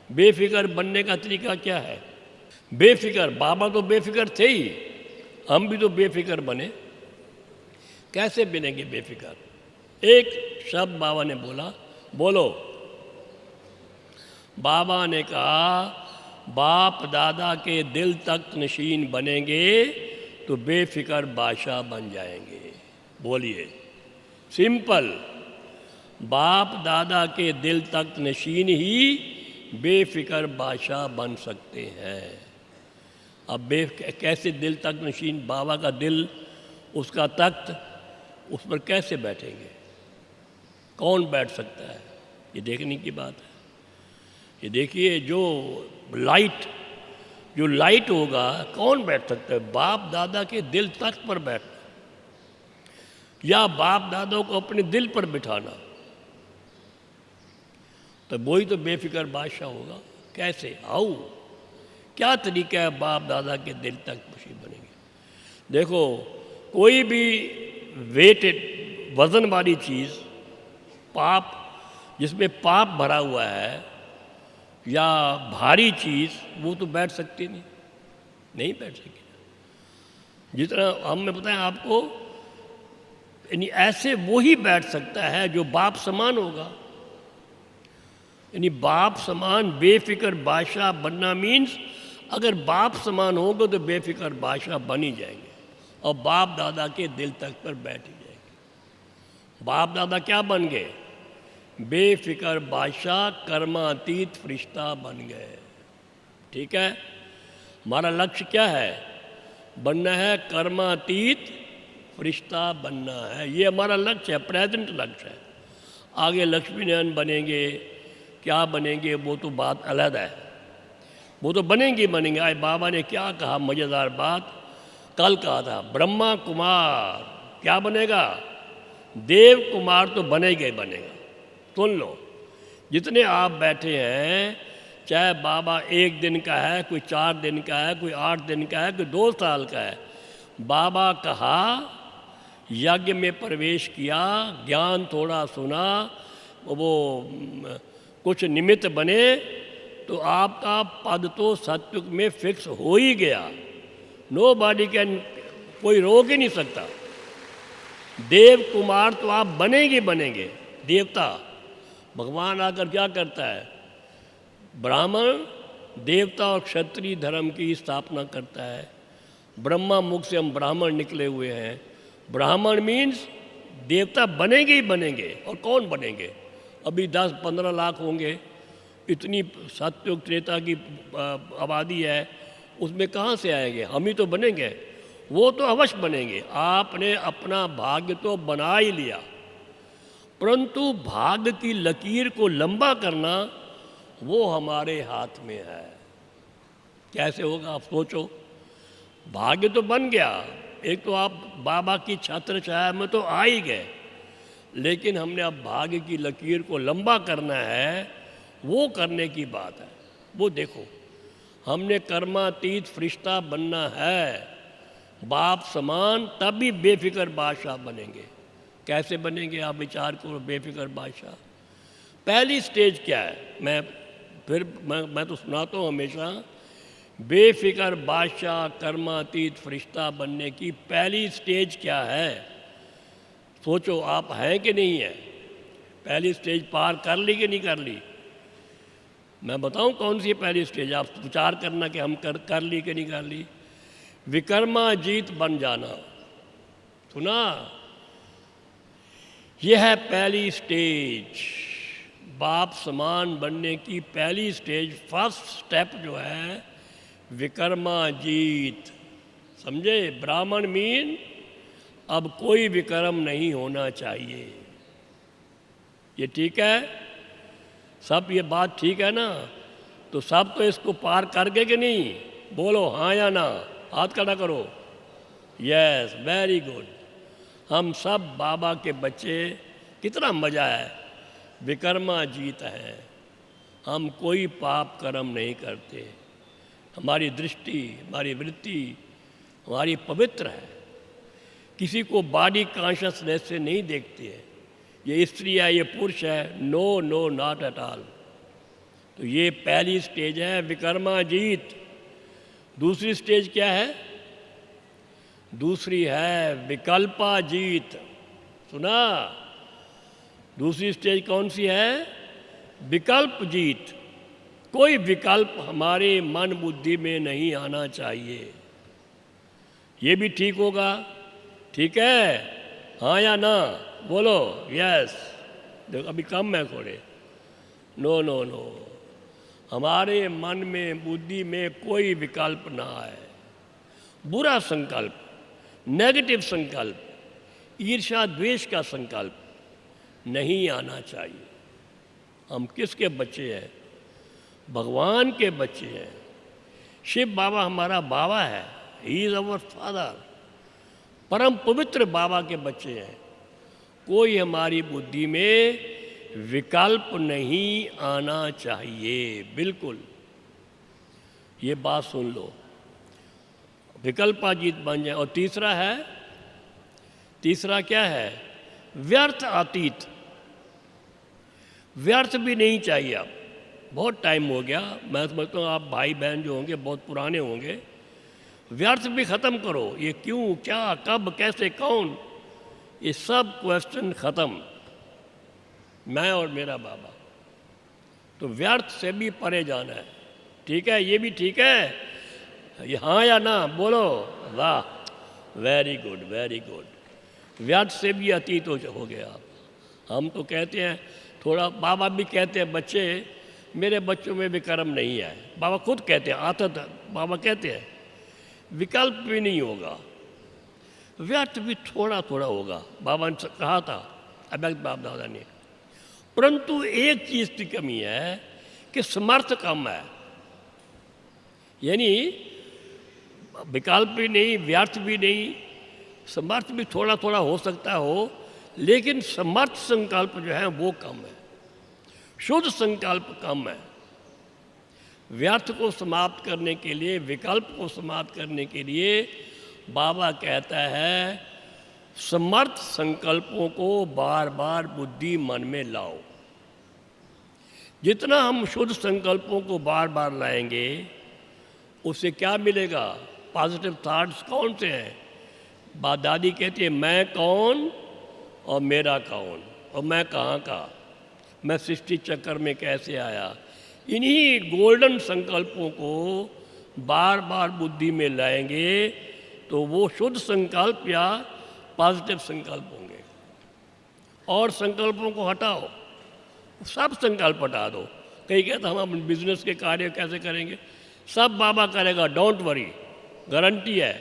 बेफिक्र बनने का तरीका क्या है। बेफिक्र, बाबा तो बेफिक्र थे ही, हम भी तो बेफिक्र बने। कैसे बनेंगे बेफिक्र? एक शब्द बाबा ने बोला, बोलो। बाबा ने कहा बाप दादा के दिल तक नशीन बनेंगे तो बेफिक्र बादशाह बन जाएंगे। बोलिए, सिंपल। बाप दादा के दिल तक नशीन ही बेफिक्र बादशाह बन सकते हैं। अब कैसे दिल तक नशीन? बाबा का दिल, उसका तख्त, उस पर कैसे बैठेंगे? कौन बैठ सकता है? ये देखने की बात है। ये देखिए, जो लाइट होगा, कौन बैठ सकता है? बाप दादा के दिल तख्त पर बैठना, या बाप दादा को अपने दिल पर बिठाना, तो वही तो बेफिक्र बादशाह होगा। कैसे? हाउ, क्या तरीका है बाप दादा के दिल तक खुशी बनेगी? देखो, कोई भी वेटेड वजन वाली चीज़, पाप, जिसमें पाप भरा हुआ है, या भारी चीज़, वो तो बैठ सकती नहीं बैठ सकेगी। जितना हमने बताया आपको, यानी ऐसे वो ही बैठ सकता है जो बाप समान होगा। यानी बाप समान बेफिक्र बादशाह बनना मीन्स, अगर बाप समान होगा तो बेफिक्र बादशाह बन ही जाएंगे और बाप दादा के दिल तक पर बैठ ही जाएंगे। बाप दादा क्या बन गए? बेफिक्र बादशाह, कर्मातीत फरिश्ता बन गए। ठीक है, हमारा लक्ष्य क्या है? बनना है कर्मातीत फरिश्ता बनना है। ये हमारा लक्ष्य है, प्रेजेंट लक्ष्य है। आगे लक्ष्मी नारायण बनेंगे, क्या बनेंगे, वो तो बात अलग है, वो तो बनेंगे। आज बाबा ने क्या कहा, मज़ेदार बात कल कहा था, ब्रह्मा कुमार क्या बनेगा? देव कुमार तो बनेगा। सुन लो, जितने आप बैठे हैं, चाहे बाबा 1 दिन का है, कोई 4 दिन का है, कोई 8 दिन का है, कोई 2 साल का है, बाबा कहा, यज्ञ में प्रवेश किया, ज्ञान थोड़ा सुना, वो कुछ निमित्त बने, तो आपका पद तो सत्युग में फिक्स हो ही गया। नो बॉडी कैन, कोई रोक ही नहीं सकता। देव कुमार तो आप बनेंगे। देवता, भगवान आकर क्या करता है? ब्राह्मण, देवता और क्षत्रिय धर्म की स्थापना करता है। ब्रह्मा मुख से हम ब्राह्मण निकले हुए हैं। ब्राह्मण मीन्स देवता बनेंगे। और कौन बनेंगे? अभी 10-15 लाख होंगे, इतनी सत्युग त्रेता की आबादी है, उसमें कहाँ से आएंगे? हम ही तो बनेंगे। वो तो अवश्य बनेंगे। आपने अपना भाग्य तो बना ही लिया, परंतु भाग्य की लकीर को लंबा करना वो हमारे हाथ में है। कैसे होगा आप सोचो। भाग्य तो बन गया, एक तो आप बाबा की छत्र छाया में तो आ ही गए, लेकिन हमने अब भाग्य की लकीर को लंबा करना है, वो करने की बात है। वो देखो, हमने कर्मातीत फरिश्ता बनना है, बाप समान, तभी बेफिक्र बादशाह बनेंगे। कैसे बनेंगे आप विचार करो, बेफिक्र बादशाह। पहली स्टेज क्या है? मैं तो सुनाता हूँ हमेशा, बेफिक्र बादशाह कर्मातीत फरिश्ता बनने की पहली स्टेज क्या है? सोचो, आप हैं कि नहीं है? पहली स्टेज पार कर ली कि नहीं कर ली? मैं बताऊं कौन सी है पहली स्टेज, आप विचार करना कि हम कर ली कि नहीं कर ली। विकर्माजीत बन जाना, सुना? यह है पहली स्टेज, बाप समान बनने की पहली स्टेज। फर्स्ट स्टेप जो है विकर्माजीत, समझे? ब्राह्मण मीन अब कोई विकर्म नहीं होना चाहिए। ये ठीक है सब? ये बात ठीक है ना? तो सब तो इसको पार कर गए कि नहीं? बोलो हाँ या ना, हाथ खड़ा करो। Yes, very good. हम सब बाबा के बच्चे, कितना मज़ा है, विकर्माजीत है। हम कोई पाप कर्म नहीं करते, हमारी दृष्टि, हमारी वृत्ति, हमारी पवित्र है। किसी को बॉडी कॉन्शियसनेस से नहीं देखते हैं, ये स्त्री है, ये पुरुष है, no no, not at all. तो ये पहली स्टेज है विकर्माजीत। दूसरी स्टेज क्या है? दूसरी है विकल्पाजीत, सुना? दूसरी स्टेज कौन सी है? विकल्प जीत। कोई विकल्प हमारे मन बुद्धि में नहीं आना चाहिए। ये भी ठीक होगा? ठीक है, हाँ या ना? बोलो यस। देखो अभी कम है थोड़े। नो नो नो, हमारे मन में बुद्धि में कोई विकल्प ना आए। बुरा संकल्प, नेगेटिव संकल्प, ईर्ष्या द्वेष का संकल्प नहीं आना चाहिए। हम किसके बच्चे हैं? भगवान के बच्चे हैं। शिव बाबा हमारा बाबा है, ही इज़ अवर फादर। परम पवित्र बाबा के बच्चे हैं। कोई हमारी बुद्धि में विकल्प नहीं आना चाहिए, बिल्कुल। ये बात सुन लो। विकल्पातीत बन जाए। और तीसरा क्या है? व्यर्थ अतीत। व्यर्थ भी नहीं चाहिए। अब बहुत टाइम हो गया, मैं समझता हूँ आप भाई बहन जो होंगे बहुत पुराने होंगे। व्यर्थ भी ख़त्म करो। ये क्यों, क्या, कब, कैसे, कौन, ये सब क्वेश्चन ख़त्म। मैं और मेरा बाबा। तो व्यर्थ से भी परे जाना है। ठीक है, ये भी ठीक है, ये हाँ या ना बोलो। वाह, वेरी गुड, वेरी गुड। व्यर्थ से भी अतीत हो गया आप। हम तो कहते हैं थोड़ा, बाबा भी कहते हैं बच्चे, मेरे बच्चों में भी कर्म नहीं है। बाबा खुद कहते हैं, आदत, बाबा कहते हैं विकल्प भी नहीं होगा, व्यर्थ भी थोड़ा थोड़ा होगा। बाबा ने कहा था, अभ्यक्त बाप दादा ने। परंतु एक चीज़ की कमी है कि समर्थ कम है। यानी विकल्प भी नहीं, व्यर्थ भी नहीं, समर्थ भी थोड़ा थोड़ा हो सकता हो, लेकिन समर्थ संकल्प जो है वो कम है, शुद्ध संकल्प कम है। व्यर्थ को समाप्त करने के लिए, विकल्प को समाप्त करने के लिए बाबा कहता है समर्थ संकल्पों को बार बार बुद्धि मन में लाओ। जितना हम शुद्ध संकल्पों को बार बार लाएंगे उससे क्या मिलेगा? पॉजिटिव थॉट्स कौन से हैं? बात दादी कहती है मैं कौन और मेरा कौन और मैं कहाँ का, मैं सृष्टि चक्कर में कैसे आया। इन्हीं गोल्डन संकल्पों को बार बार बुद्धि में लाएंगे तो वो शुद्ध संकल्प या पॉजिटिव संकल्प होंगे। और संकल्पों को हटाओ, सब संकल्प हटा दो। कई कहते हम अपने बिजनेस के कार्य कैसे करेंगे, सब बाबा करेगा, डोंट वरी, गारंटी है।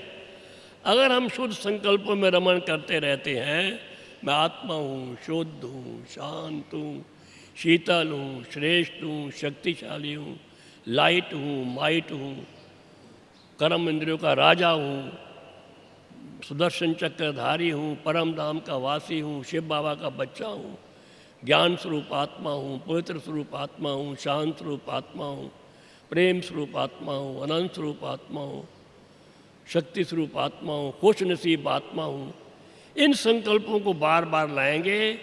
अगर हम शुद्ध संकल्पों में रमण करते रहते हैं, मैं आत्मा हूँ, शुद्ध हूँ, शांत हूँ, शीतल हूँ, श्रेष्ठ हूँ, शक्तिशाली हूँ, लाइट हूँ, माइट हूँ, कर्म इंद्रियों का राजा हूँ, सुदर्शन चक्रधारी हूँ, परम धाम का वासी हूँ, शिव बाबा का बच्चा हूँ, ज्ञान स्वरूप आत्मा हूँ, पवित्र स्वरूप आत्मा हूँ, शांत स्वरूप आत्मा हूँ, प्रेम स्वरूप आत्मा हूँ, अनंत स्वरूप आत्मा हूँ, शक्ति स्वरूप आत्मा हूँ, खुश नसीब आत्मा हूँ। इन संकल्पों को बार बार लाएंगे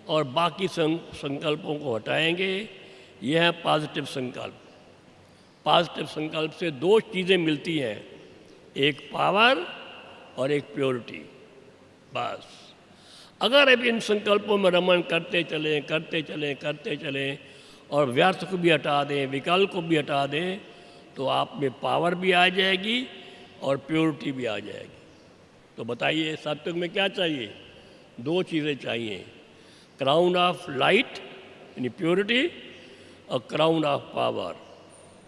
और बाकी संकल्पों को हटाएंगे। यह है पॉजिटिव संकल्प। पॉजिटिव संकल्प से दो चीज़ें मिलती हैं, एक पावर और एक प्योरिटी। बस अगर अब इन संकल्पों में रमण करते चलें और व्यर्थ को भी हटा दें, विकल्प को भी हटा दें, तो आप में पावर भी आ जाएगी और प्योरिटी भी आ जाएगी। तो बताइए सत्युग में क्या चाहिए? दो चीज़ें चाहिए, क्राउन ऑफ लाइट यानी प्योरिटी और क्राउन ऑफ पावर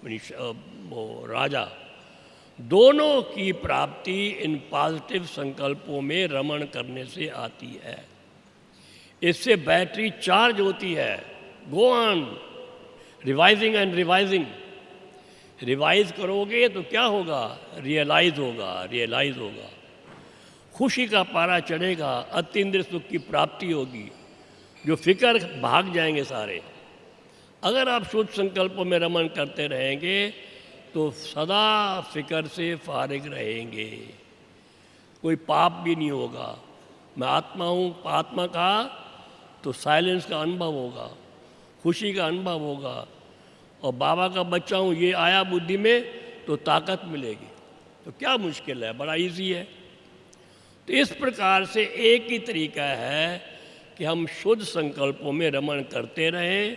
यानी वो राजा। दोनों की प्राप्ति इन पॉजिटिव संकल्पों में रमण करने से आती है। इससे बैटरी चार्ज होती है। Go on revising and revising. Revise करोगे तो क्या होगा? रियलाइज होगा। खुशी का पारा चढ़ेगा, अतीन्द्रिय सुख की प्राप्ति होगी, जो फिक्र भाग जाएंगे सारे। अगर आप शुद्ध संकल्पों में रमण करते रहेंगे तो सदा फिक्र से फारिग रहेंगे, कोई पाप भी नहीं होगा। मैं आत्मा हूँ, आत्मा का तो साइलेंस का अनुभव होगा, खुशी का अनुभव होगा। और बाबा का बच्चा हूँ ये आया बुद्धि में तो ताकत मिलेगी। तो क्या मुश्किल है, बड़ा इजी है। तो इस प्रकार से एक ही तरीका है कि हम शुद्ध संकल्पों में रमण करते रहें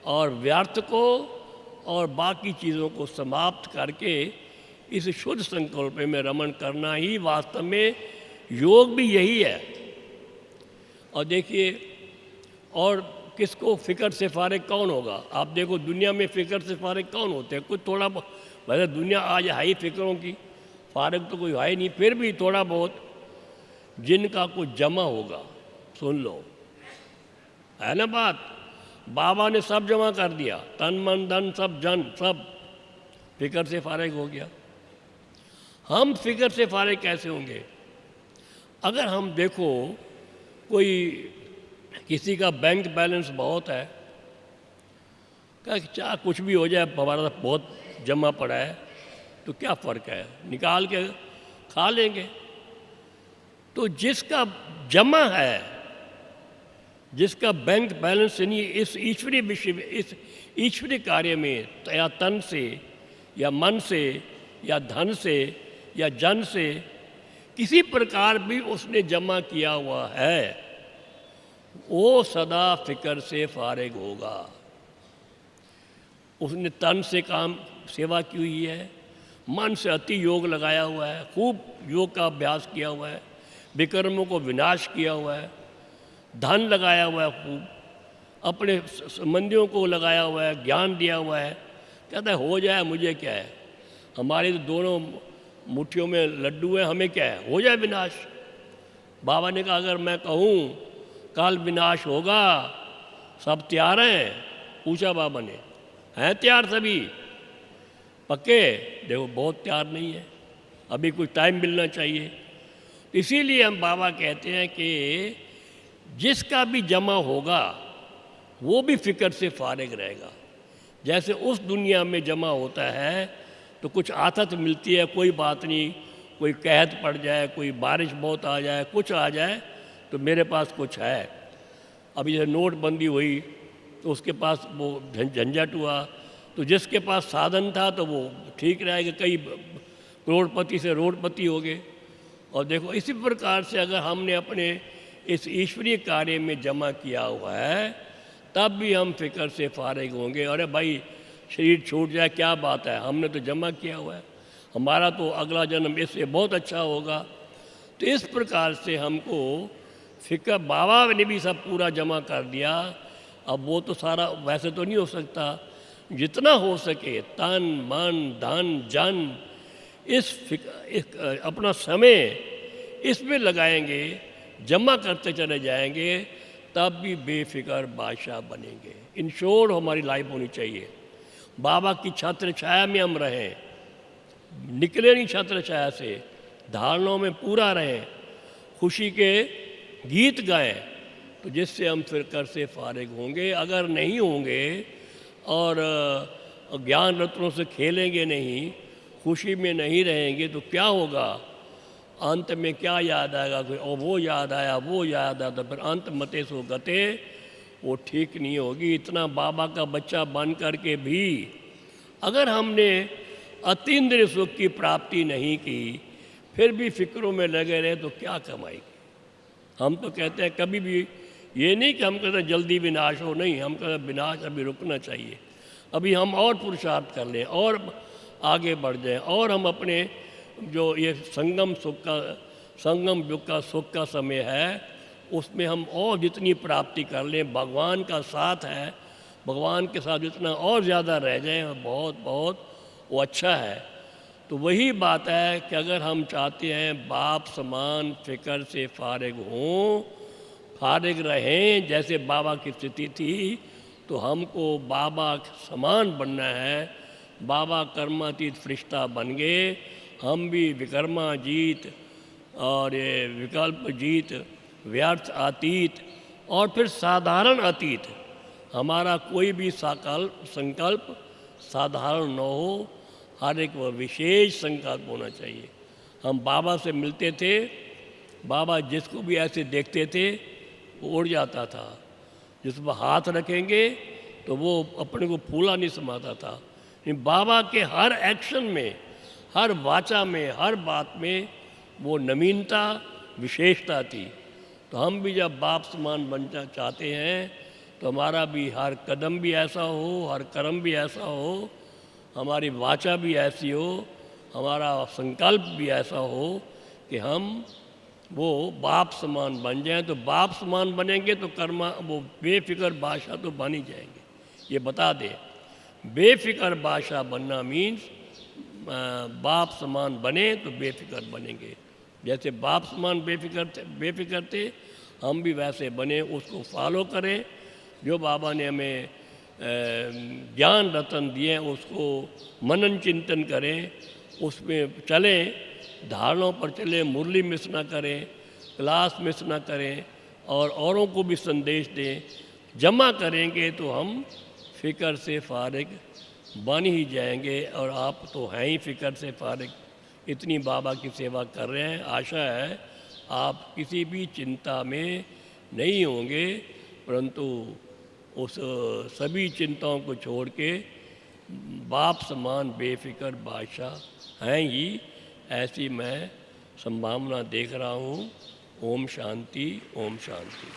और व्यर्थ को और बाकी चीज़ों को समाप्त करके इस शुद्ध संकल्प में रमण करना ही वास्तव में योग भी यही है। और देखिए, और किसको फिक्र से फारिग कौन होगा? आप देखो दुनिया में फिक्र से फारिग कौन होते हैं? कुछ थोड़ा वैसे दुनिया आज है ही फिक्रों की, फारिग तो कोई है ही नहीं, फिर भी थोड़ा बहुत जिनका कुछ जमा होगा, सुन लो, है ना बात। बाबा ने सब जमा कर दिया, तन मन धन सब जन सब, फिक्र से फारिग हो गया। हम फिक्र से फारिग कैसे होंगे? अगर हम देखो कोई किसी का बैंक बैलेंस बहुत है, क्या चाहे कुछ भी हो जाए, हमारा बहुत जमा पड़ा है, तो क्या फ़र्क है, निकाल के खा लेंगे। तो जिसका जमा है, जिसका बैंक बैलेंस नहीं इस ईश्वरीय विषय में, इस ईश्वरीय कार्य में, या तन से या मन से या धन से या जन से किसी प्रकार भी उसने जमा किया हुआ है, वो सदा फिक्र से फारिग होगा। उसने तन से काम सेवा की हुई है, मन से अति योग लगाया हुआ है, खूब योग का अभ्यास किया हुआ है, विकर्मों को विनाश किया हुआ है, धन लगाया हुआ है, खूब अपने संबंधियों को लगाया हुआ है, ज्ञान दिया हुआ है। कहता है हो जाए, मुझे क्या है, हमारे तो दोनों मुट्ठियों में लड्डू है, हमें क्या है, हो जाए विनाश। बाबा ने कहा अगर मैं कहूँ कल विनाश होगा, सब तैयार हैं? पूछा बाबा ने। हैं तैयार सभी? पक्के? देखो बहुत तैयार नहीं है, अभी कुछ टाइम मिलना चाहिए। इसीलिए हम बाबा कहते हैं कि जिसका भी जमा होगा वो भी फिक्र से फारिग रहेगा। जैसे उस दुनिया में जमा होता है तो कुछ आदत मिलती है, कोई बात नहीं, कोई कहत पड़ जाए, कोई बारिश बहुत आ जाए, कुछ आ जाए, तो मेरे पास कुछ है। अभी जैसे नोटबंदी हुई तो उसके पास वो झंझट हुआ, तो जिसके पास साधन था तो वो ठीक रहेगा, कई करोड़पति से रोडपति हो गए। और देखो इसी प्रकार से अगर हमने अपने इस ईश्वरीय कार्य में जमा किया हुआ है तब भी हम फिक्र से फारिग होंगे। अरे भाई शरीर छूट जाए क्या बात है, हमने तो जमा किया हुआ है, हमारा तो अगला जन्म इससे बहुत अच्छा होगा। तो इस प्रकार से हमको फिक्र, बाबा ने भी सब पूरा जमा कर दिया। अब वो तो सारा वैसे तो नहीं हो सकता, जितना हो सके तन मन धन जन इस अपना समय इसमें लगाएंगे, जमा करते चले जाएंगे, तब भी बेफिक्र बादशाह बनेंगे। इंश्योर हमारी लाइफ होनी चाहिए, बाबा की छत्र छाया में हम रहें, निकले नहीं छत्र छाया से, धारणाओं में पूरा रहें, खुशी के गीत गाएं, तो जिससे हम फिक्र से फारिग होंगे। अगर नहीं होंगे और ज्ञान रत्नों से खेलेंगे नहीं, खुशी में नहीं रहेंगे, तो क्या होगा? अंत में क्या याद आएगा? और वो याद आया, वो याद आया, तो फिर अंत मते सो गते, वो ठीक नहीं होगी। इतना बाबा का बच्चा बन करके भी अगर हमने अतीन्द्रिय सुख की प्राप्ति नहीं की, फिर भी फिक्रों में लगे रहे, तो क्या कमाएगी? हम तो कहते हैं कभी भी ये नहीं कि हम कहते हैं जल्दी विनाश हो, नहीं, हम कहते हैं विनाश अभी रुकना चाहिए, अभी हम और पुरुषार्थ कर लें और आगे बढ़ जाएं, और हम अपने जो ये संगम युग का सुख का समय है उसमें हम और जितनी प्राप्ति कर लें, भगवान का साथ है, भगवान के साथ जितना और ज़्यादा रह जाएं, बहुत बहुत वो अच्छा है। तो वही बात है कि अगर हम चाहते हैं बाप समान फिक्र से फारिग हों, फारिग रहें जैसे बाबा की स्थिति थी, तो हमको बाबा समान बनना है। बाबा कर्मातीत फरिश्ता बन गए, हम भी विकर्मा जीत और ये विकल्प जीत, व्यर्थ अतीत और फिर साधारण अतीत। हमारा कोई भी संकल्प साधारण न हो, हर एक वह विशेष संकल्प होना चाहिए। हम बाबा से मिलते थे, बाबा जिसको भी ऐसे देखते थे वो उड़ जाता था, जिस पर हाथ रखेंगे तो वो अपने को फूला नहीं समाता था। बाबा के हर एक्शन में, हर वाचा में, हर बात में वो नवीनता, विशेषता थी। तो हम भी जब बाप समान बनना चाहते हैं तो हमारा भी हर कदम भी ऐसा हो, हर कर्म भी ऐसा हो, हमारी वाचा भी ऐसी हो, हमारा संकल्प भी ऐसा हो कि हम वो बाप समान बन जाएं। तो बाप समान बनेंगे तो कर्मा वो बेफिक्र बादशाह तो बन ही जाएंगे। ये बता दें, बेफिक्र बादशाह बनना मीन्स बाप समान बने तो बेफिक्र बनेंगे। जैसे बाप समान बेफिक्र थे, हम भी वैसे बने, उसको फॉलो करें। जो बाबा ने हमें ज्ञान रतन दिए उसको मनन चिंतन करें, उसमें चलें, धारणाओं पर चलें, मुरली मिस ना करें, क्लास मिस ना करें और औरों को भी संदेश दें। जमा करेंगे तो हम फिक्र से फारिग बन ही जाएंगे। और आप तो हैं ही फ़िक्र से फारिग, इतनी बाबा की सेवा कर रहे हैं, आशा है आप किसी भी चिंता में नहीं होंगे, परंतु उस सभी चिंताओं को छोड़ के बाप समान बेफिक्र बादशाह हैं ही, ऐसी मैं संभावना देख रहा हूँ। ओम शांति, ओम शांति।